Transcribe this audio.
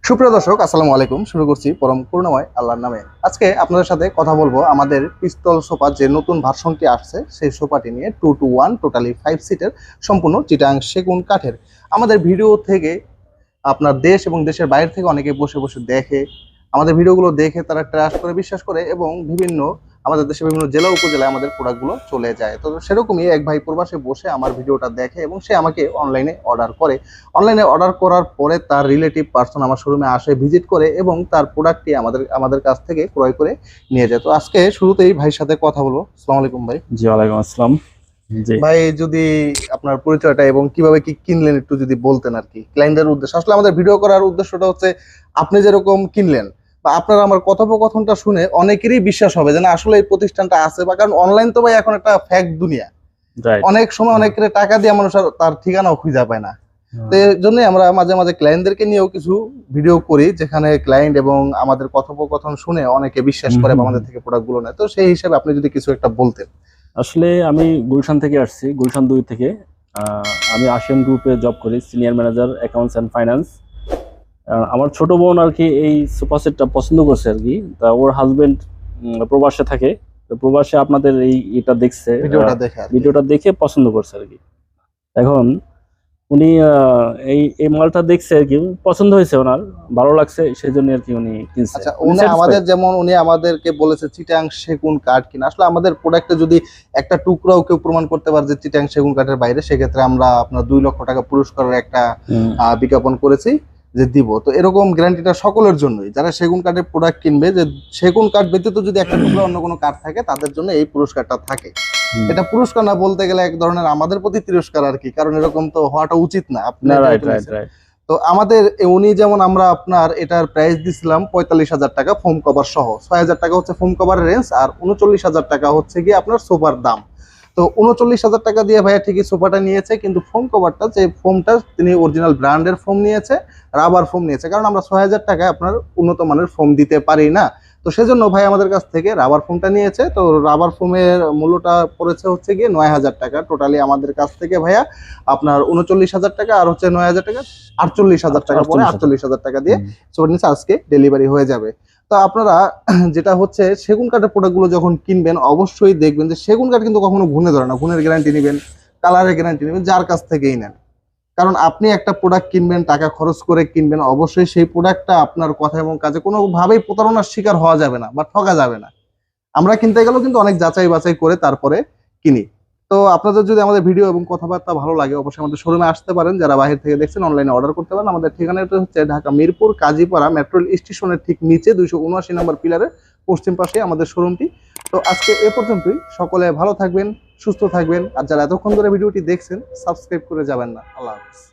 সুপ্রিয় দর্শক, আসসালামু আলাইকুম। শুরু করছি পরম করুণাময় আল্লাহর নামে। আজকে আপনাদের সাথে কথা বলবো আমাদের পিস্তল সোফা যে নতুন ভার্সনটি আসছে সেই সোফাটি নিয়ে 2 to 1 টোটালি 5 সিটের সম্পূর্ণ চিটাং সেগুন কাঠের। আমাদের ভিডিও থেকে আপনার দেশ এবং দেশের বাইরে থেকে অনেকে বসে বসে দেখে, আমাদের ভিডিওগুলো দেখে তারা ট্রাস্ট করে, বিশ্বাস করে এবং আমাদের দেশের বিভিন্ন জেলা উপজেলায় আমাদের প্রোডাক্টগুলো চলে যায়। তো সেরকমই এক ভাই প্রবাসে বসে আমার ভিডিওটা দেখে এবং সে আমাকে অনলাইনে অর্ডার করে। অনলাইনে অর্ডার করার পরে তার রিলেটিভ পার্সন আমার শোরুমে আসে, ভিজিট করে এবং তার প্রোডাক্টটি আমাদের কাছ থেকে ক্রয় করে নিয়ে যায়। তো আজকে শুরুতেই ভাইয়ের সাথে কথা বলবো। আসসালামু আলাইকুম ভাই। জি, ওয়ালাইকুম আসসালাম। জি ভাই, যদি আপনার পরিচয়টা এবং কিভাবে কি কিনলেন একটু যদি বলতেন আর কি, ক্লায়েন্টের উদ্দেশ্য। আসলে আমাদের ভিডিও করার উদ্দেশ্যটা হচ্ছে আপনি যেরকম কিনলেন বা আপনার আমার কথোপকথনটা শুনে অনেকেরই বিশ্বাস হবে যে না আসলে এই প্রতিষ্ঠানটা আছে, বা কারণ অনলাইন তো ভাই এখন একটা ফ্যাক্ট দুনিয়া। রাইট। অনেক সময় অনেকের টাকা দিয়ে মানুষ আর তার ঠিকানাও খুঁজে পায় না। তো এর জন্য আমরা মাঝে মাঝে ক্লায়েন্টদেরকে নিয়েও কিছু ভিডিও করি, যেখানে ক্লায়েন্ট এবং আমাদের কথোপকথন শুনে অনেকে বিশ্বাস করে বা আমাদের থেকে প্রোডাক্ট গুলো নেয়। তো সেই হিসাবে আপনি যদি কিছু একটা বলতেন। আসলে আমি গুলশান থেকে আসছি, গুলশান 2 থেকে। আমি আসিয়ান গ্রুপে জব করি, senior manager accounts and finance. আমার ছোট বোন আর কি এই সোফা সেটটা পছন্দ করছে আর কি। তা ওর হাজবেন্ড প্রবাসে থাকে, তো প্রবাসে আপনাদের এটা দেখছে, ভিডিওটা দেখে পছন্দ করছে আর কি। এখন উনি এই এই মালটা দেখছে আর কি, পছন্দ হয়েছে, ওনার ভালো লাগছে, সেই জন্য আর কি উনি কিনছে। আচ্ছা, উনি আমাদেরকে বলেছে চিটাং সেগুন কাঠ কিনা। আসলে আমাদের প্রোডাক্টে যদি একটা টুকরাও কেউ প্রমাণ করতে পারে যে চিটাং সেগুন কাঠের বাইরে, সেক্ষেত্রে আমরা আপনার 2 লক্ষ টাকা পুরস্কারের একটা বিজ্ঞাপন করেছি যে দিব। তো এরকম গ্যারান্টিটা সকলের জন্যই, যারা সেগুন কাঠের প্রোডাক্ট কিনবে, যে সেগুন কাঠ ব্যতীত যদি একটা টুকরা অন্য কোনো কাঠ থাকে তাদের জন্য এই পুরস্কারটা থাকে। এটা পুরস্কার না, বলতে গেলে এক ধরনের আমাদের প্রতি তিরস্কার আর কি, কারণ এরকম তো হওয়াটা উচিত না। তো আমাদের উনি যেমন, আমরা আপনার এটার প্রাইস দিছিলাম 45,000 টাকা ফোম কভার সহ। 6,000 টাকা হচ্ছে ফোম কভারের রেঞ্জ, আর 39,000 টাকা হচ্ছে গিয়ে আপনার সোফার দাম। তো 39,000 টাকা দিয়ে ভাইয়া ঠিকই সোফাটা নিয়েছে, কিন্তু ফোম কভারটা, যে ফোমটা তিনি অরিজিনাল ব্র্যান্ডের ফোম নিয়েছে, রাবার ফোম নিয়েছে, কারণ আমরা 6,000 টাকায় আপনার উন্নত মানের ফোম দিতে পারি না। তো সেজন্য ভাই আমাদের কাছ থেকে রাবার ফোমটা নিয়েছে। তো রাবার ফোমের মূল্যটা পড়েছে হচ্ছে গিয়ে 9,000 টাকা। টোটালি আমাদের কাছ থেকে ভাইয়া আপনার 39,000 টাকা আর হচ্ছে 9,000 টাকা, 48,000 টাকা পরে 48,000 টাকা দিয়ে সোফার নিচে আজকে ডেলিভারি হয়ে যাবে। তো আপনারা যেটা হচ্ছে সেগুন কাঠের প্রোডাক্টগুলো যখন কিনবেন অবশ্যই দেখবেন যে সেগুন কাঠ কিন্তু কখনো ঘুণে ধরে না। ঘুণের গ্যারান্টি নেবেন, কালারের গ্যারান্টি নেবেন যার কাছ থেকেই নেন। কারণ আপনি একটা প্রোডাক্ট কিনবেন, টাকা খরচ করে কিনবেন, অবশ্যই সেই প্রোডাক্টটা আপনার কথা এবং কাজে কোনোভাবেই প্রতারণার শিকার হওয়া যাবে না বা ঠকা যাবে না। আমরা কিনতে গেলেও কিন্তু অনেক যাচাই বাছাই করে তারপরে কিনি। তো আপনাদের যদি আমাদের ভিডিও এবং কথাবার্তা ভালো লাগে, অবশ্যই আমাদের শোরুমে আসতে পারেন। যারা বাইরে থেকে দেখছেন অনলাইনে অর্ডার করতে পারেন। আমাদের ঠিকানাটা হচ্ছে ঢাকা মিরপুর কাজীপাড়া মেট্রো স্টেশনের ঠিক নিচে 279 নম্বর পিলারের পশ্চিম পাশে আমাদের শোরুমটি। তো আজকে এ পর্যন্তই। সকলে ভালো থাকবেন, সুস্থ থাকবেন, আর যারা এতক্ষণ ধরে ভিডিওটি দেখছেন সাবস্ক্রাইব করে যাবেন না। আল্লাহ হাফেজ।